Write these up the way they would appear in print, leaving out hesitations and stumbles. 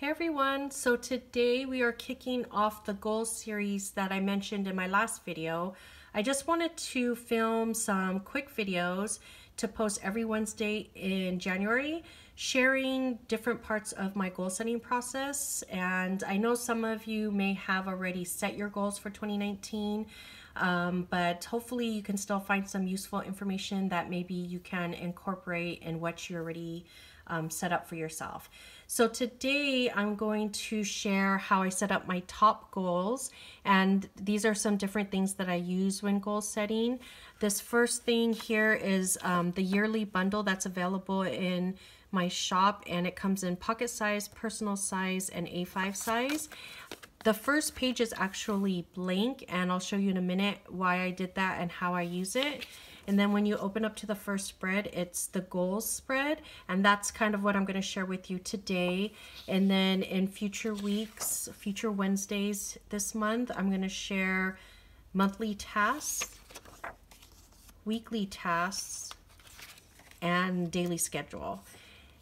Hey everyone, so today we are kicking off the goals series that I mentioned in my last video. I just wanted to film some quick videos to post every Wednesday in January, sharing different parts of my goal setting process. And I know some of you may have already set your goals for 2019, but hopefully you can still find some useful information that maybe you can incorporate in what you already set up for yourself. So today I'm going to share how I set up my top goals, and these are some different things that I use when goal setting. This first thing here is the yearly bundle that's available in my shop, and it comes in pocket size, personal size, and A5 size. The first page is actually blank, and I'll show you in a minute why I did that and how I use it. And then when you open up to the first spread, it's the goals spread, and that's kind of what I'm going to share with you today. And then in future weeks, future Wednesdays this month, I'm going to share monthly tasks, weekly tasks, and daily schedule.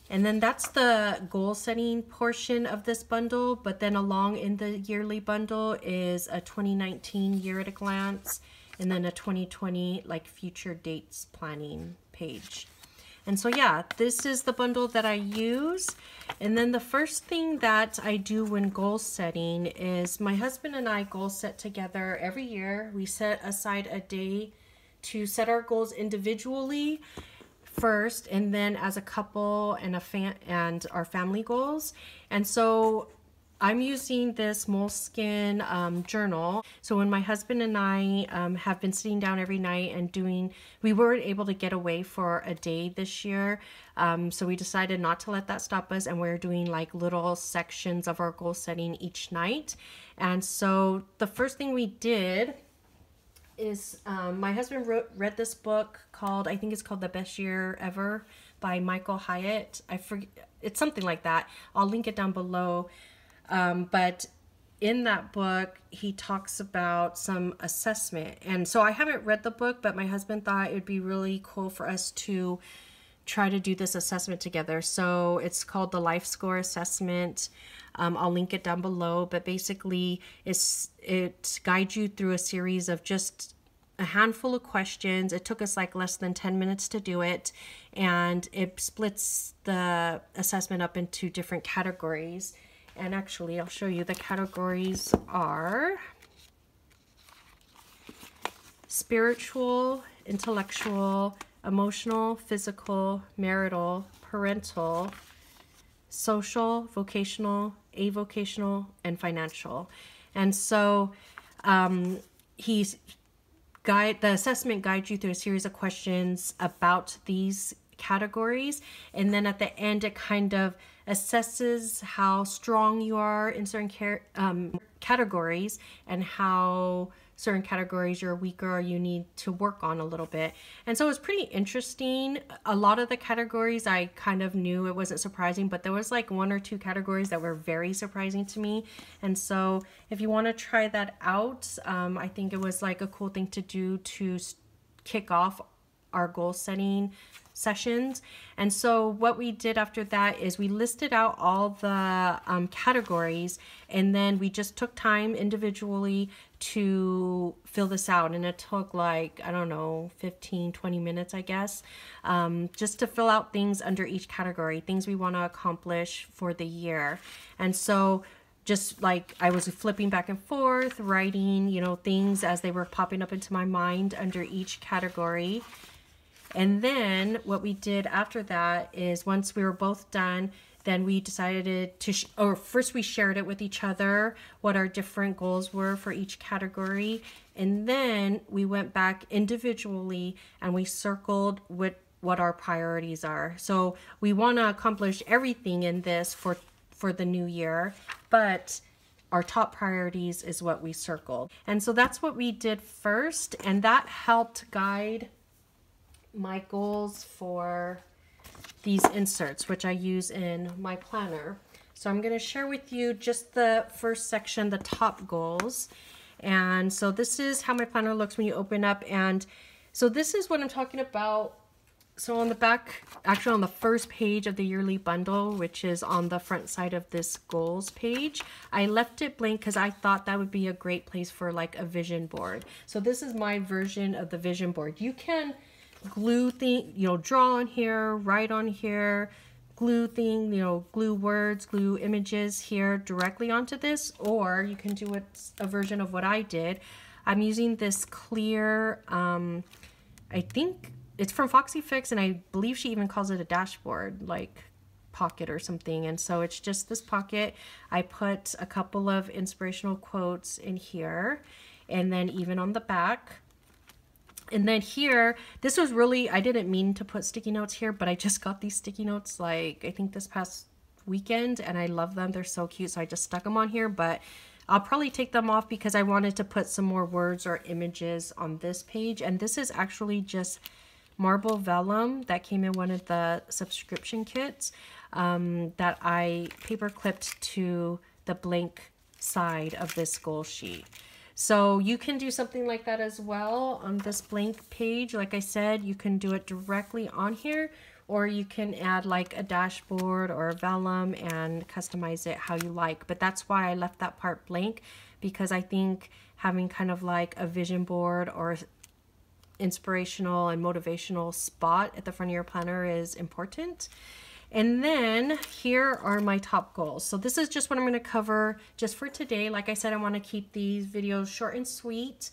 And then that's the goal setting portion of this bundle, but then along in the yearly bundle is a 2019 year at a glance, and then a 2020 like future dates planning page. And so yeah, this is the bundle that I use. And then the first thing that I do when goal setting is my husband and I goal set together every year. We set aside a day to set our goals individually first, and then as a couple and our family goals. And so I'm using this Moleskine journal. So when my husband and I have been sitting down every night and we weren't able to get away for a day this year. So we decided not to let that stop us, and we're doing like little sections of our goal setting each night. And so the first thing we did is my husband read this book called, I think it's called The Best Year Ever by Michael Hyatt. I forget, it's something like that. I'll link it down below. But in that book, he talks about some assessment. And so I haven't read the book, but my husband thought it would be really cool for us to try to do this assessment together. So it's called the Life Score Assessment. I'll link it down below, but basically it guides you through a series of just a handful of questions. It took us like less than 10 minutes to do it, and it splits the assessment up into different categories. And actually, I'll show you. The categories are spiritual, intellectual, emotional, physical, marital, parental, social, vocational, avocational, and financial. And so the assessment guides you through a series of questions about these categories, and then at the end it kind of assesses how strong you are in certain categories, and how certain categories you're weaker or you need to work on a little bit. And so it's pretty interesting. A lot of the categories I kind of knew, it wasn't surprising, but there was like one or two categories that were very surprising to me. And so if you want to try that out, I think it was like a cool thing to do to kick off our goal setting sessions. And so what we did after that is we listed out all the categories, and then we just took time individually to fill this out. And it took like, I don't know, 15-20 minutes, I guess, just to fill out things under each category, things we want to accomplish for the year. And so just like I was flipping back and forth, writing, things as they were popping up into my mind under each category. And then what we did after that is, once we were both done, then we decided to, first we shared it with each other, what our different goals were for each category. And then we went back individually and we circled what our priorities are. So we want to accomplish everything in this for the new year, but our top priorities is what we circled. And so that's what we did first, and that helped guide my goals for these inserts, which I use in my planner. So I'm going to share with you just the first section, the top goals. And so this is how my planner looks when you open up. And so this is what I'm talking about So on the back, actually on the first page of the yearly bundle, which is on the front side of this goals page, I left it blank because I thought that would be a great place for like a vision board. So this is my version of the vision board. You can glue thing, draw on here, write on here, glue thing, glue words, glue images here directly onto this, or you can do a version of what I did. I'm using this clear, I think it's from Foxy Fix, and I believe she even calls it a dashboard, like pocket or something. And so it's just this pocket. I put a couple of inspirational quotes in here, and then even on the back. And then here, this was really, I didn't mean to put sticky notes here, but I just got these sticky notes like, I think this past weekend, and I love them. They're so cute. So I just stuck them on here, but I'll probably take them off because I wanted to put some more words or images on this page. And this is actually just marble vellum that came in one of the subscription kits that I paper clipped to the blank side of this goal sheet. So you can do something like that as well on this blank page. Like I said, you can do it directly on here, or you can add like a dashboard or a vellum and customize it how you like. But that's why I left that part blank, because I think having kind of like a vision board or inspirational and motivational spot at the front of your planner is important. And then here are my top goals. So this is just what I'm going to cover just for today. Like I said, I want to keep these videos short and sweet.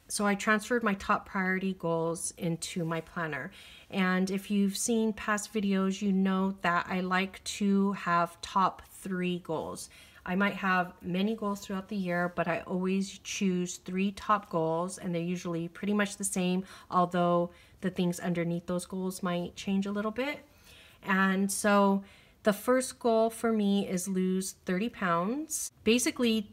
So I transferred my top priority goals into my planner. And if you've seen past videos, you know that I like to have top 3 goals. I might have many goals throughout the year, but I always choose 3 top goals, and they're usually pretty much the same, although the things underneath those goals might change a little bit. And so the first goal for me is lose 30 pounds. Basically,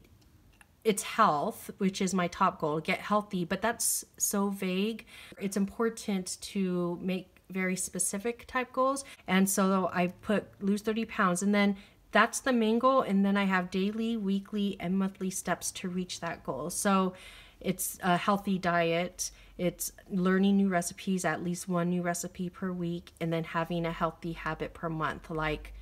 it's health, which is my top goal, get healthy, but that's so vague. It's important to make very specific type goals. And so I put lose 30 pounds, and then that's the main goal. And then I have daily, weekly, and monthly steps to reach that goal. So it's a healthy diet. It's learning new recipes, at least 1 new recipe per week, and then having a healthy habit per month, like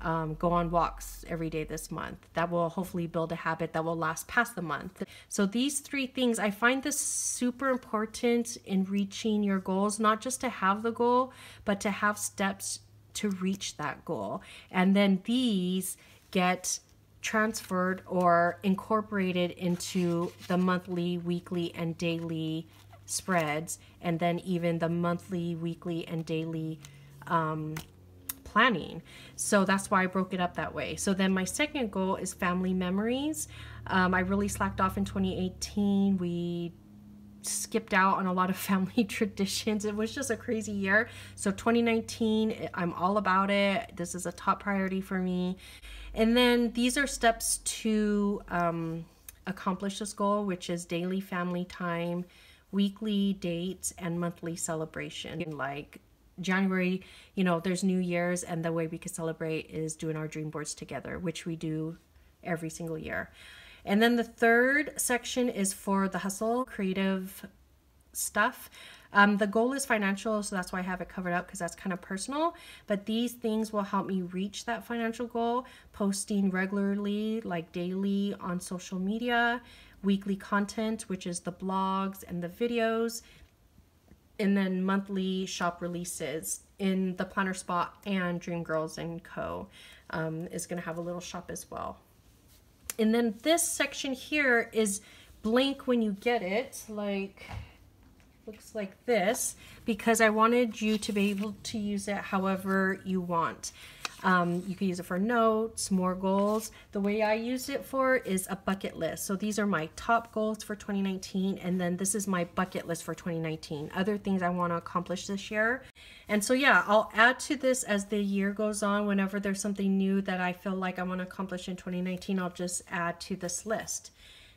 go on walks every day this month. That will hopefully build a habit that will last past the month. So these 3 things, I find this super important in reaching your goals, not just to have the goal, but to have steps to reach that goal. And then these get transferred or incorporated into the monthly, weekly, and daily spreads, and then even the monthly, weekly, and daily planning. So that's why I broke it up that way. So then my second goal is family memories. I really slacked off in 2018. We skipped out on a lot of family traditions. It was just a crazy year. So 2019, I'm all about it. This is a top priority for me. And then these are steps to accomplish this goal, which is daily family time, weekly dates, and monthly celebration. Like January, there's New Year's, and the way we could celebrate is doing our dream boards together, which we do every single year. And then the third section is for the hustle, creative stuff. The goal is financial, so that's why I have it covered up, because that's kind of personal. But these things will help me reach that financial goal. Posting regularly, like daily on social media, weekly content, which is the blogs and the videos, and then monthly shop releases in the Planner Spot, and Dreamgirls & Co. Is going to have a little shop as well. And then this section here is blank when you get it, like looks like this, because I wanted you to be able to use it however you want. You can use it for notes, more goals. The way I use it for is a bucket list. So these are my top goals for 2019, and then this is my bucket list for 2019. Other things I want to accomplish this year. And so yeah, I'll add to this as the year goes on. Whenever there's something new that I feel like I want to accomplish in 2019, I'll just add to this list.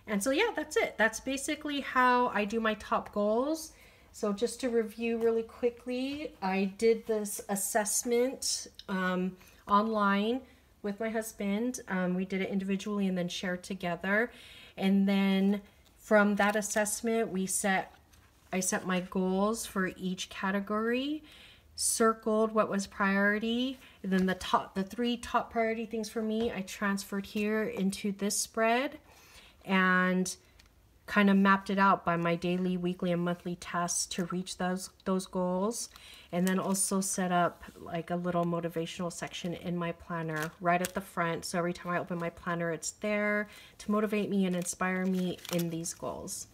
And so yeah, that's it. That's basically how I do my top goals. So just to review really quickly, I did this assessment online with my husband. We did it individually and then shared together. And then from that assessment, I set my goals for each category. circled what was priority, and then the three top priority things for me I transferred here into this spread and kind of mapped it out by my daily, weekly, and monthly tasks to reach those goals. And then also set up like a little motivational section in my planner right at the front. So every time I open my planner, it's there to motivate me and inspire me in these goals.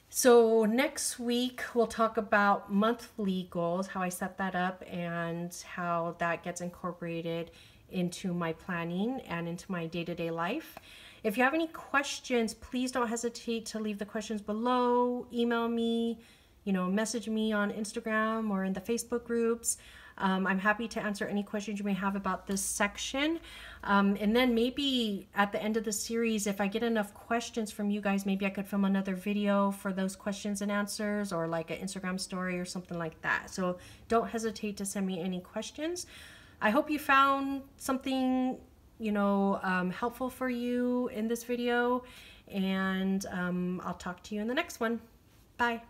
So next week, we'll talk about monthly goals, how I set that up and how that gets incorporated into my planning and into my day-to-day life. If you have any questions, please don't hesitate to leave the questions below. Email me, message me on Instagram or in the Facebook groups. I'm happy to answer any questions you may have about this section. And then maybe at the end of the series, if I get enough questions from you guys, maybe I could film another video for those questions and answers, or like an Instagram story or something like that. So don't hesitate to send me any questions. I hope you found something helpful for you in this video, and I'll talk to you in the next one. Bye.